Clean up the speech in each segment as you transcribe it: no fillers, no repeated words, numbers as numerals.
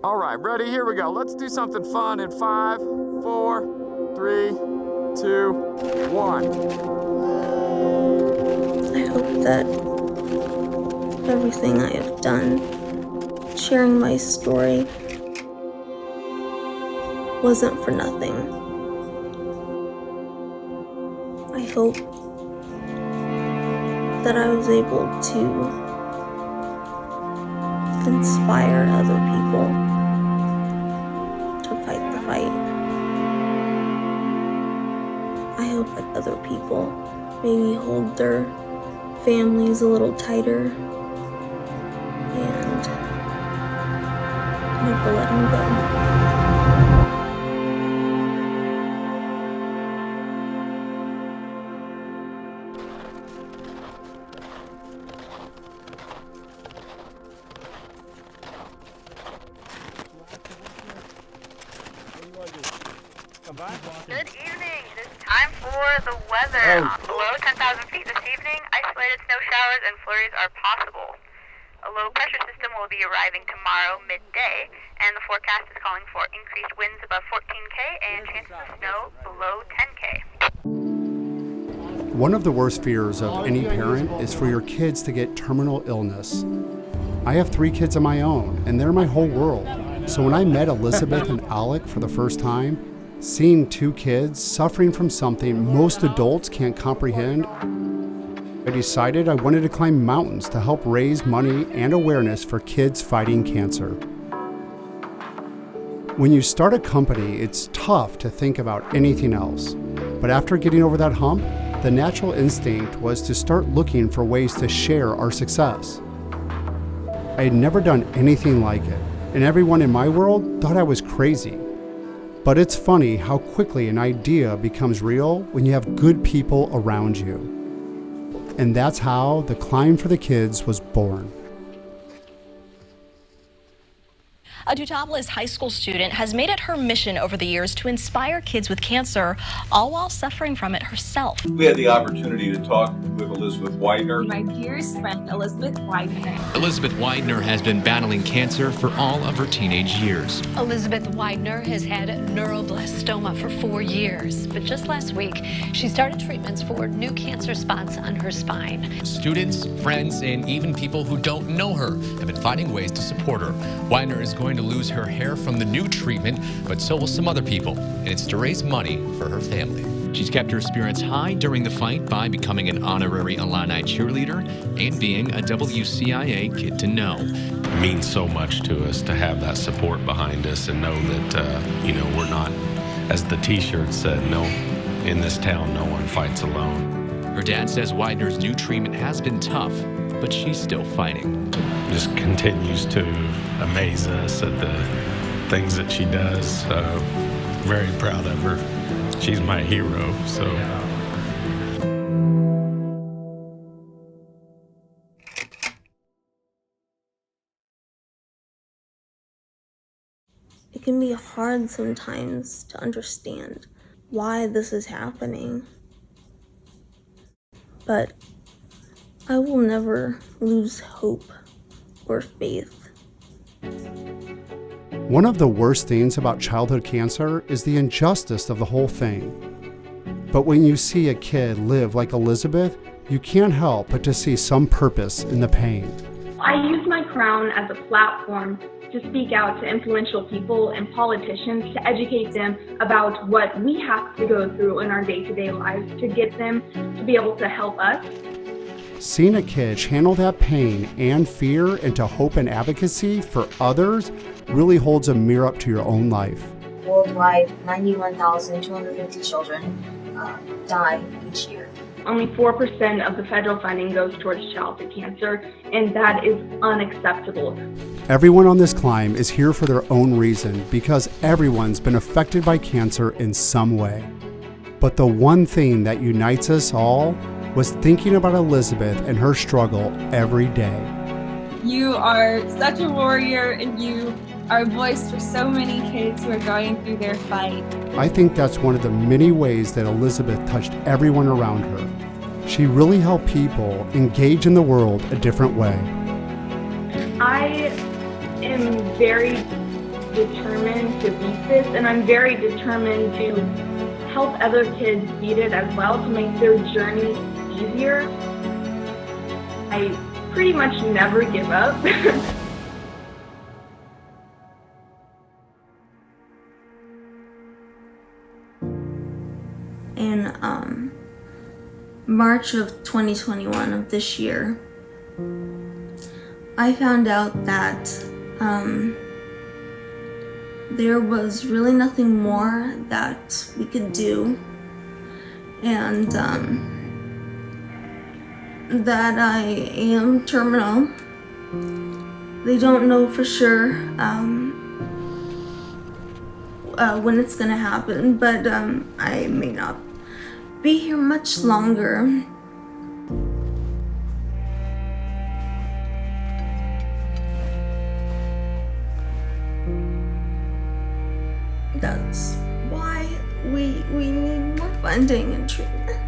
All right, ready? Here we go. Let's do something fun in 5, 4, 3, 2, 1. I hope that everything I have done, sharing my story, wasn't for nothing. I hope that I was able to inspire other people to fight the fight. I hope that other people maybe hold their families a little tighter and never let them go. Good evening. It is time for the weather. Below 10,000 feet this evening, isolated snow showers and flurries are possible. A low pressure system will be arriving tomorrow midday, and the forecast is calling for increased winds above 14K and chances of snow below 10K. One of the worst fears of any parent is for your kids to get terminal illness. I have 3 kids of my own, and they're my whole world. So when I met Elizabeth and Alec for the first time, seeing 2 kids suffering from something most adults can't comprehend, I decided I wanted to climb mountains to help raise money and awareness for kids fighting cancer. When you start a company, it's tough to think about anything else. But after getting over that hump, the natural instinct was to start looking for ways to share our success. I had never done anything like it, and everyone in my world thought I was crazy. But it's funny how quickly an idea becomes real when you have good people around you. And that's how the Climb for the Kids was born. A Dutopolis high school student has made it her mission over the years to inspire kids with cancer, all while suffering from it herself. We had the opportunity to talk with Elizabeth Weidner. My dearest friend, Elizabeth Weidner. Elizabeth Weidner has been battling cancer for all of her teenage years. Elizabeth Weidner has had neuroblastoma for 4 years, but just last week, she started treatments for new cancer spots on her spine. Students, friends, and even people who don't know her have been finding ways to support her. Weidner is going to lose her hair from the new treatment, but so will some other people, and it's to raise money for her family. She's kept her spirits high during the fight by becoming an honorary Illini cheerleader and being a WCIA Kid to Know. It means so much to us to have that support behind us and know that, we're not, as the t-shirt said, no, in this town, no one fights alone. Her dad says Weidner's new treatment has been tough, but she's still fighting. Just continues to amaze us at the things that she does. Very proud of her. She's my hero, so. It can be hard sometimes to understand why this is happening. But I will never lose hope or faith. One of the worst things about childhood cancer is the injustice of the whole thing. But when you see a kid live like Elizabeth, you can't help but to see some purpose in the pain. I use my crown as a platform to speak out to influential people and politicians to educate them about what we have to go through in our day-to-day lives to get them to be able to help us. Seeing a kid channel that pain and fear into hope and advocacy for others really holds a mirror up to your own life. Worldwide, 91,250 children die each year. Only 4% of the federal funding goes towards childhood cancer, and that is unacceptable. Everyone on this climb is here for their own reason because everyone's been affected by cancer in some way. But the one thing that unites us all was thinking about Elizabeth and her struggle every day. You are such a warrior, and you are a voice for so many kids who are going through their fight. I think that's one of the many ways that Elizabeth touched everyone around her. She really helped people engage in the world a different way. I am very determined to beat this, and I'm very determined to help other kids beat it as well, to make their journey easier. I pretty much never give up. In March of 2021 of this year, I found out that there was really nothing more that we could do, and that I am terminal. They don't know for sure when it's gonna happen, but I may not be here much longer. That's why we need more funding and treatment,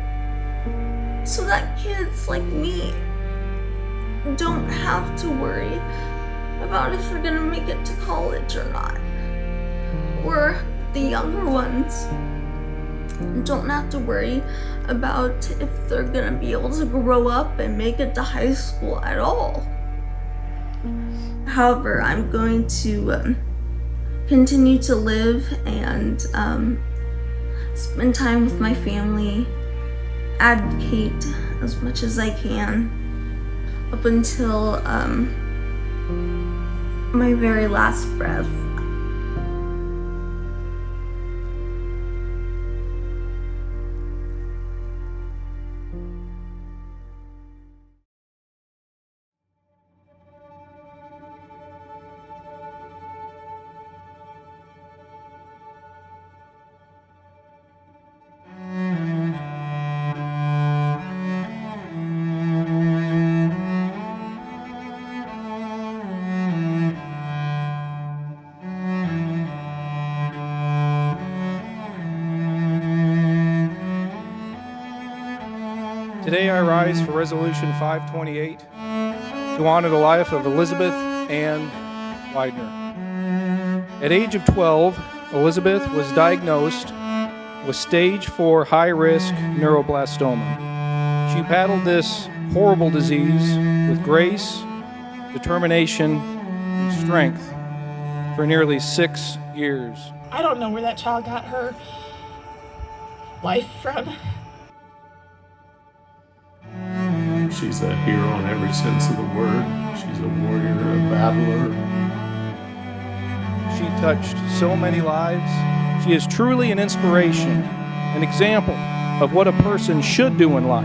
so that kids like me don't have to worry about if they're gonna make it to college or not. Or the younger ones don't have to worry about if they're gonna be able to grow up and make it to high school at all. However, I'm going to continue to live and spend time with my family, advocate as much as I can up until my very last breath. Today I rise for Resolution 528 to honor the life of Elizabeth Ann Weidner. At age of 12, Elizabeth was diagnosed with stage 4 high-risk neuroblastoma. She battled this horrible disease with grace, determination, and strength for nearly 6 years. I don't know where that child got her life from. She's a hero in every sense of the word. She's a warrior, a battler. She touched so many lives. She is truly an inspiration, an example of what a person should do in life.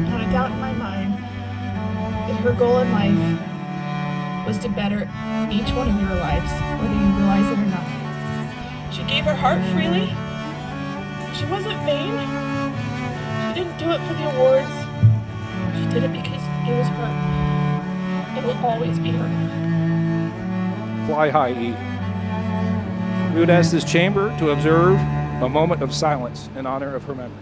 Not a doubt in my mind that her goal in life was to better each one of your lives, whether you realize it or not. She gave her heart freely. She wasn't vain. She didn't do it for the awards. She did it because it was her. It will always be her. Fly high, E. We would ask this chamber to observe a moment of silence in honor of her memory.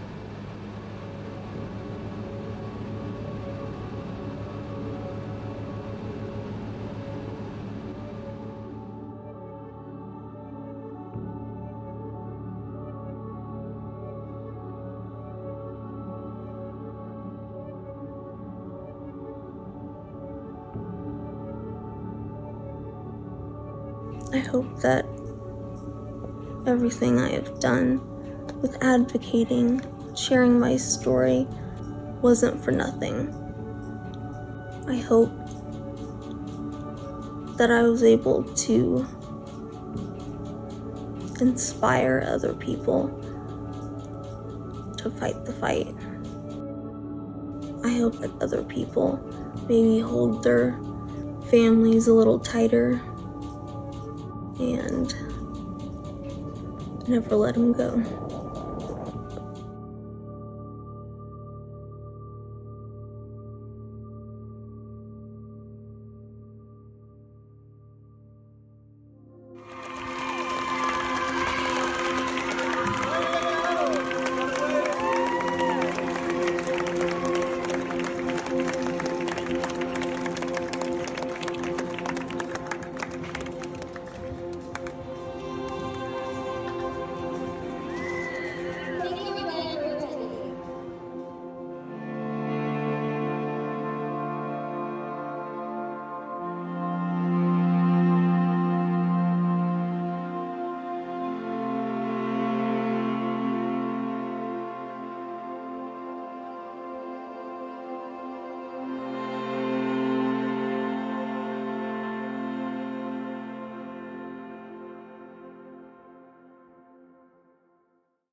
I hope that everything I have done with advocating, sharing my story, wasn't for nothing. I hope that I was able to inspire other people to fight the fight. I hope that other people maybe hold their families a little tighter and never let them go.